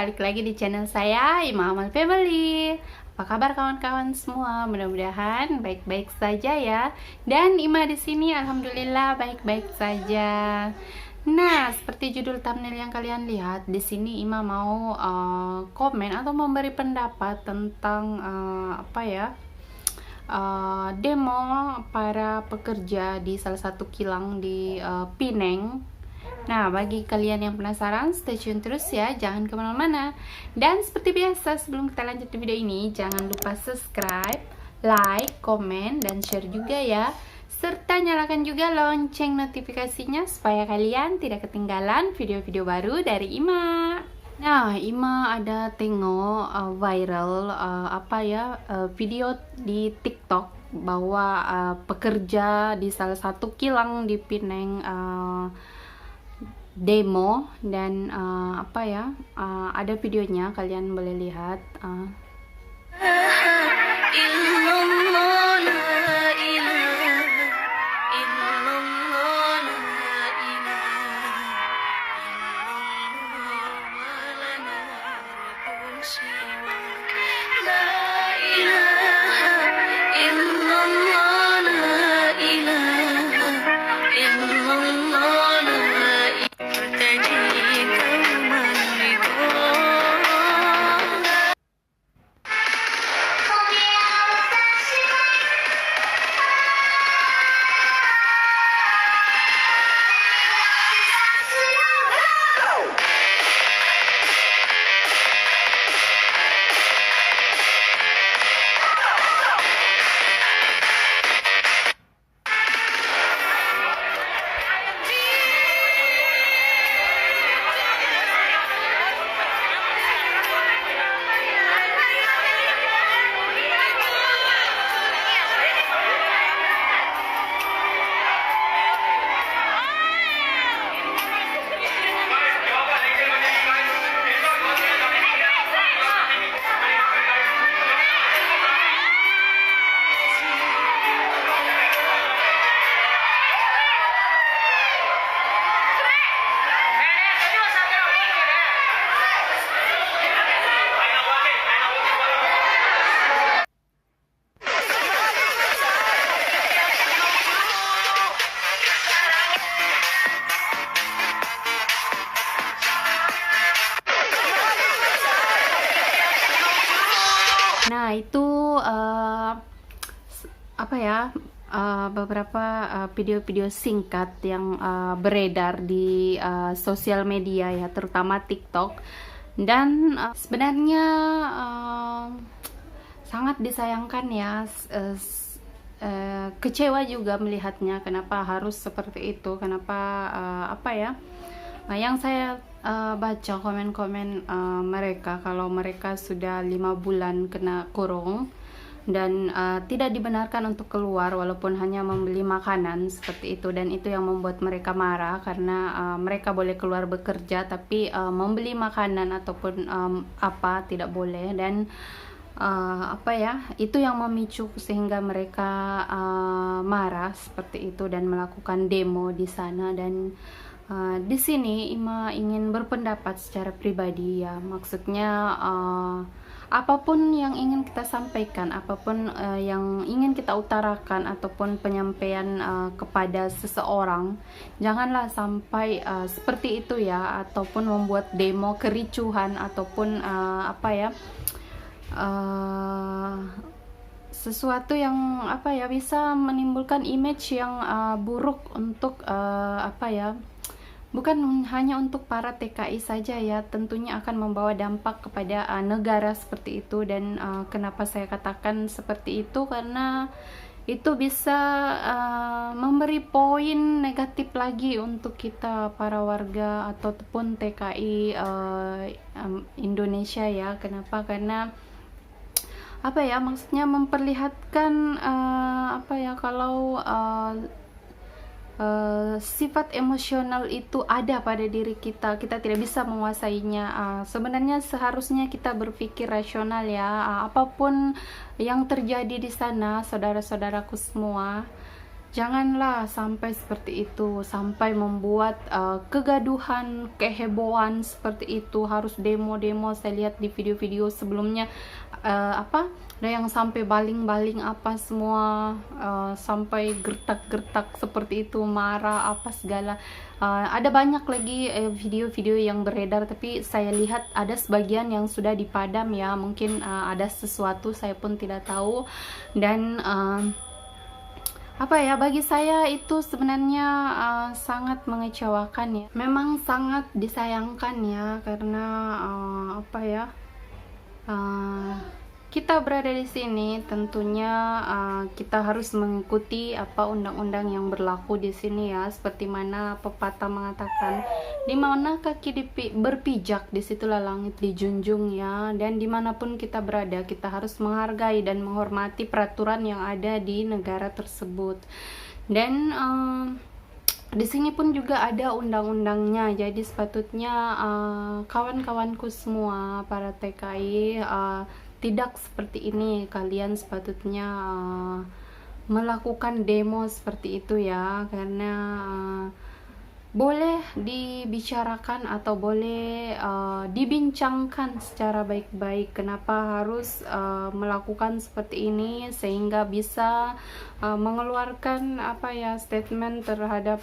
balik lagi di channel saya, Ima Amal Family. Apa kabar kawan-kawan semua? Mudah-mudahan baik-baik saja ya. Dan Ima di sini alhamdulillah baik-baik saja. Nah, seperti judul thumbnail yang kalian lihat, di sini Ima mau komen atau memberi pendapat tentang demo para pekerja di salah satu kilang di Pineng. Nah, bagi kalian yang penasaran, stay tune terus ya, jangan kemana-mana. Dan seperti biasa, sebelum kita lanjut di video ini, jangan lupa subscribe, like, komen, dan share juga ya. Serta nyalakan juga lonceng notifikasinya supaya kalian tidak ketinggalan video-video baru dari Ima. Nah, Ima ada tengok viral video di TikTok bahwa pekerja di salah satu kilang di Pineng demo dan ada videonya, kalian boleh lihat. Nah, itu beberapa video-video singkat yang beredar di sosial media ya, terutama TikTok. Dan sebenarnya sangat disayangkan ya, kecewa juga melihatnya. Kenapa harus seperti itu? Kenapa yang saya baca komen-komen mereka, kalau mereka sudah 5 bulan kena kurung dan tidak dibenarkan untuk keluar walaupun hanya membeli makanan seperti itu, dan itu yang membuat mereka marah karena mereka boleh keluar bekerja tapi membeli makanan ataupun tidak boleh. Dan itu yang memicu sehingga mereka marah seperti itu dan melakukan demo di sana. Dan di sini Ima ingin berpendapat secara pribadi ya, maksudnya apapun yang ingin kita sampaikan, apapun yang ingin kita utarakan ataupun penyampaian kepada seseorang, janganlah sampai seperti itu ya, ataupun membuat demo kericuhan ataupun sesuatu yang bisa menimbulkan image yang buruk untuk bukan hanya untuk para TKI saja ya, tentunya akan membawa dampak kepada negara seperti itu. Dan kenapa saya katakan seperti itu, karena itu bisa memberi poin negatif lagi untuk kita para warga ataupun TKI Indonesia ya. Kenapa? Karena maksudnya memperlihatkan kalau sifat emosional itu ada pada diri kita, kita tidak bisa menguasainya. Sebenarnya seharusnya kita berpikir rasional ya, apapun yang terjadi di sana, saudara-saudaraku semua, Janganlah sampai seperti itu, sampai membuat kegaduhan, kehebohan seperti itu. Harus demo-demo, saya lihat di video-video sebelumnya, ada yang sampai baling-baling apa semua, sampai gertak-gertak seperti itu, marah apa segala. Ada banyak lagi video-video yang beredar, tapi saya lihat ada sebagian yang sudah dipadam ya. Mungkin ada sesuatu, saya pun tidak tahu. Dan bagi saya itu sebenarnya sangat mengecewakan ya. Memang sangat disayangkan ya, karena kita berada di sini, tentunya kita harus mengikuti undang-undang yang berlaku di sini ya. Seperti mana pepatah mengatakan, di mana kaki berpijak, disitulah langit dijunjung ya. Dan dimanapun kita berada, kita harus menghargai dan menghormati peraturan yang ada di negara tersebut. Dan di sini pun juga ada undang-undangnya, jadi sepatutnya kawan-kawanku semua para TKI tidak seperti ini. Kalian sepatutnya melakukan demo seperti itu ya, karena boleh dibicarakan atau boleh dibincangkan secara baik-baik. Kenapa harus melakukan seperti ini, sehingga bisa mengeluarkan statement terhadap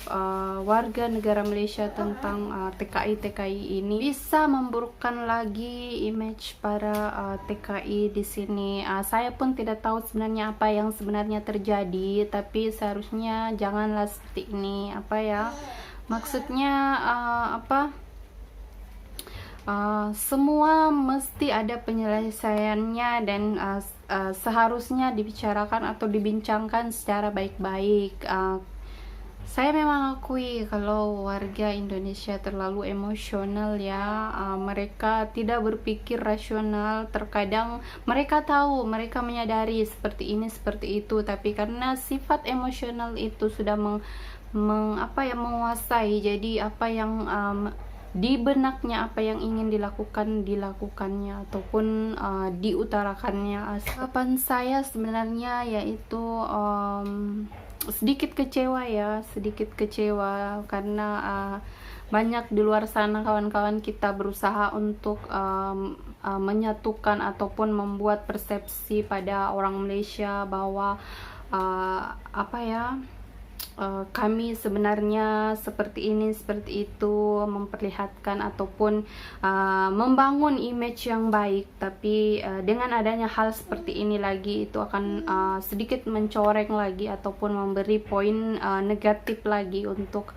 warga negara Malaysia tentang TKI ini, bisa memburukkan lagi image para TKI di sini. Saya pun tidak tahu sebenarnya apa yang sebenarnya terjadi, tapi seharusnya janganlah seperti ini. Maksudnya semua mesti ada penyelesaiannya, dan seharusnya dibicarakan atau dibincangkan secara baik-baik. Saya memang akui kalau warga Indonesia terlalu emosional ya. Mereka tidak berpikir rasional. Terkadang mereka tahu, mereka menyadari seperti ini seperti itu, tapi karena sifat emosional itu sudah menguasai, jadi apa yang di benaknya, apa yang ingin dilakukannya ataupun diutarakannya. Harapan saya sebenarnya yaitu sedikit kecewa karena banyak di luar sana kawan-kawan kita berusaha untuk menyatukan ataupun membuat persepsi pada orang Malaysia bahwa kami sebenarnya seperti ini seperti itu, memperlihatkan ataupun membangun image yang baik. Tapi dengan adanya hal seperti ini lagi, itu akan sedikit mencoreng lagi ataupun memberi poin negatif lagi untuk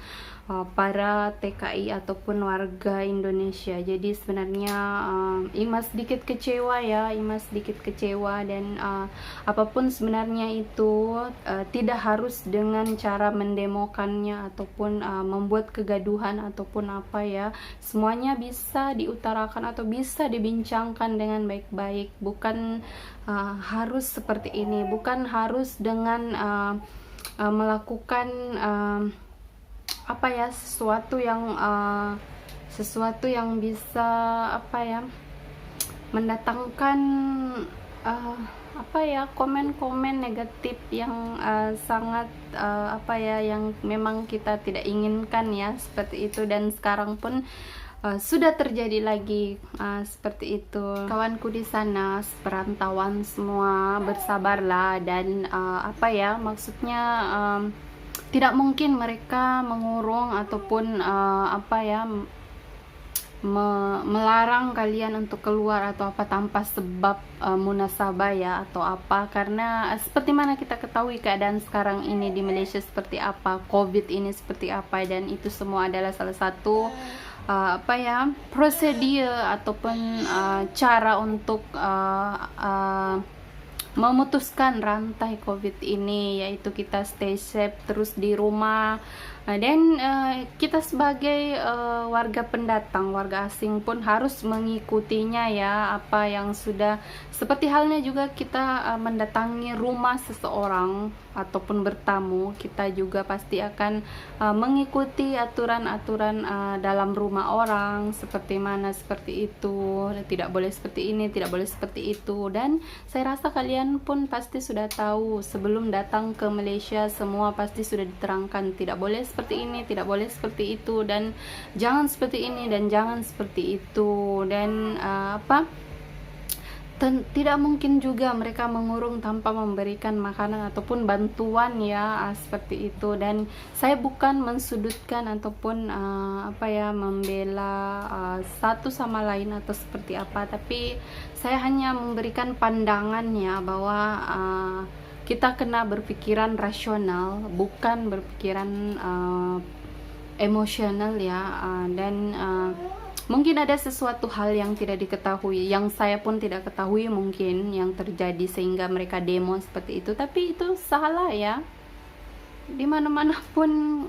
para TKI ataupun warga Indonesia. Jadi sebenarnya Imas sedikit kecewa ya, dan apapun sebenarnya itu tidak harus dengan cara mendemokannya ataupun membuat kegaduhan ataupun semuanya bisa diutarakan atau bisa dibincangkan dengan baik-baik. Bukan harus seperti ini, bukan harus dengan melakukan sesuatu yang bisa mendatangkan komen-komen negatif yang sangat yang memang kita tidak inginkan ya, seperti itu. Dan sekarang pun sudah terjadi lagi seperti itu. Kawanku di sana, perantauan semua, bersabarlah. Dan maksudnya tidak mungkin mereka mengurung ataupun melarang kalian untuk keluar atau tanpa sebab munasabah ya atau karena seperti mana kita ketahui keadaan sekarang ini di Malaysia seperti apa, COVID ini seperti apa, dan itu semua adalah salah satu prosedur ataupun cara untuk memutuskan rantai COVID ini, yaitu kita stay safe terus di rumah. Dan kita sebagai warga pendatang, warga asing pun harus mengikutinya ya, apa yang sudah, seperti halnya juga kita mendatangi rumah seseorang ataupun bertamu, kita juga pasti akan mengikuti aturan-aturan dalam rumah orang, seperti mana seperti itu, tidak boleh seperti ini, tidak boleh seperti itu. Dan saya rasa kalian kalian pun pasti sudah tahu sebelum datang ke Malaysia, semua pasti sudah diterangkan tidak boleh seperti ini, tidak boleh seperti itu, dan jangan seperti ini dan jangan seperti itu. Dan tidak mungkin juga mereka mengurung tanpa memberikan makanan ataupun bantuan ya, seperti itu. Dan saya bukan mensudutkan ataupun membela satu sama lain atau seperti apa, tapi saya hanya memberikan pandangannya bahwa kita kena berpikiran rasional, bukan berpikiran emosional ya. Dan mungkin ada sesuatu hal yang tidak diketahui, yang saya pun tidak ketahui mungkin yang terjadi sehingga mereka demo seperti itu. Tapi itu salah ya. Dimana-mana pun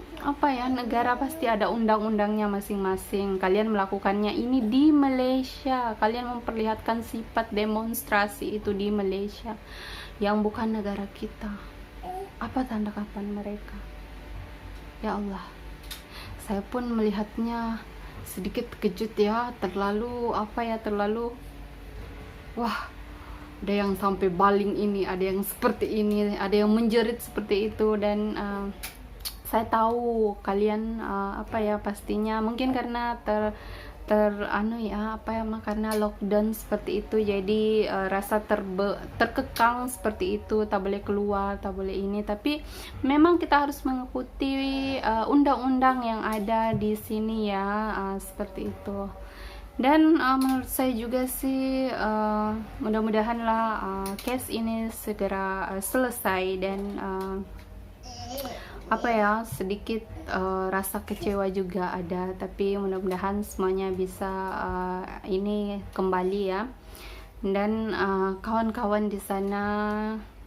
negara pasti ada undang-undangnya masing-masing. Kalian melakukannya ini di Malaysia, kalian memperlihatkan sifat demonstrasi itu di Malaysia yang bukan negara kita. Apa tanda kapan mereka? Ya Allah, saya pun melihatnya sedikit terkejut ya, terlalu wah, ada yang sampai baling ini, ada yang seperti ini, ada yang menjerit seperti itu. Dan saya tahu kalian pastinya mungkin karena karena lockdown seperti itu, jadi rasa terkekang seperti itu, tak boleh keluar, tak boleh ini. Tapi memang kita harus mengikuti undang-undang yang ada di sini ya, seperti itu. Dan menurut saya juga sih mudah-mudahanlah case ini segera selesai. Dan sedikit rasa kecewa juga ada, tapi mudah-mudahan semuanya bisa ini kembali ya. Dan kawan-kawan di sana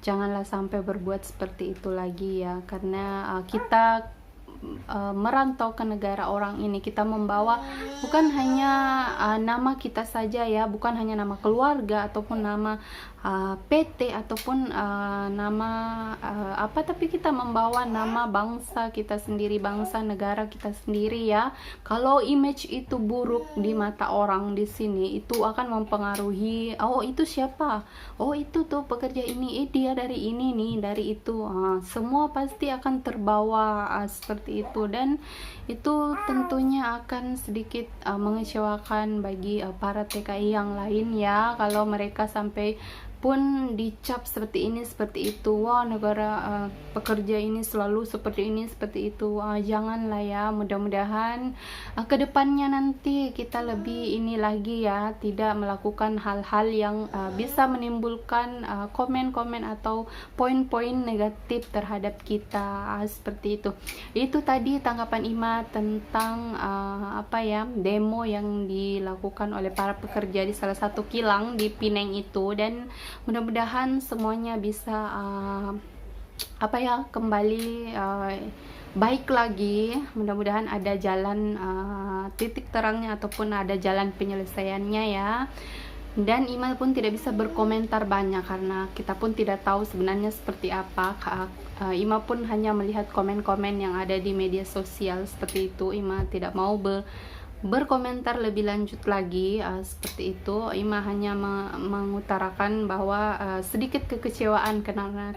janganlah sampai berbuat seperti itu lagi ya, karena kita merantau ke negara orang ini, kita membawa bukan hanya nama kita saja ya, bukan hanya nama keluarga ataupun nama PT ataupun nama tapi kita membawa nama bangsa kita sendiri, bangsa negara kita sendiri ya. Kalau image itu buruk di mata orang di sini, itu akan mempengaruhi, oh itu siapa, oh itu tuh pekerja ini, dia dari ini nih, dari itu, semua pasti akan terbawa seperti itu. Dan itu tentunya akan sedikit mengecewakan bagi para TKI yang lain ya, kalau mereka sampai pun dicap seperti ini seperti itu. Wah, negara pekerja ini selalu seperti ini seperti itu. Janganlah ya. Mudah-mudahan kedepannya nanti kita lebih ini lagi ya, tidak melakukan hal-hal yang bisa menimbulkan komen-komen atau poin-poin negatif terhadap kita, seperti itu. Itu tadi tanggapan Ima tentang demo yang dilakukan oleh para pekerja di salah satu kilang di Penang itu. Dan mudah-mudahan semuanya bisa kembali baik lagi. Mudah-mudahan ada jalan titik terangnya ataupun ada jalan penyelesaiannya ya. Dan Ima pun tidak bisa berkomentar banyak karena kita pun tidak tahu sebenarnya seperti apa. Ima pun hanya melihat komen-komen yang ada di media sosial seperti itu. Ima tidak mau berkomentar lebih lanjut lagi seperti itu. Ima hanya mengutarakan bahwa sedikit kekecewaan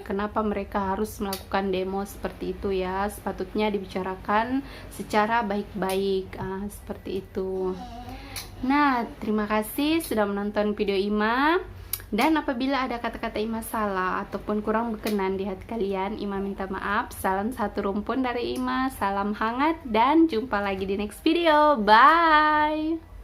kenapa mereka harus melakukan demo seperti itu ya. Sepatutnya dibicarakan secara baik-baik, seperti itu. Nah, terima kasih sudah menonton video Ima. Dan apabila ada kata-kata Ima salah ataupun kurang berkenan di hati kalian, Ima minta maaf. Salam satu rumpun dari Ima, salam hangat, dan jumpa lagi di next video. Bye!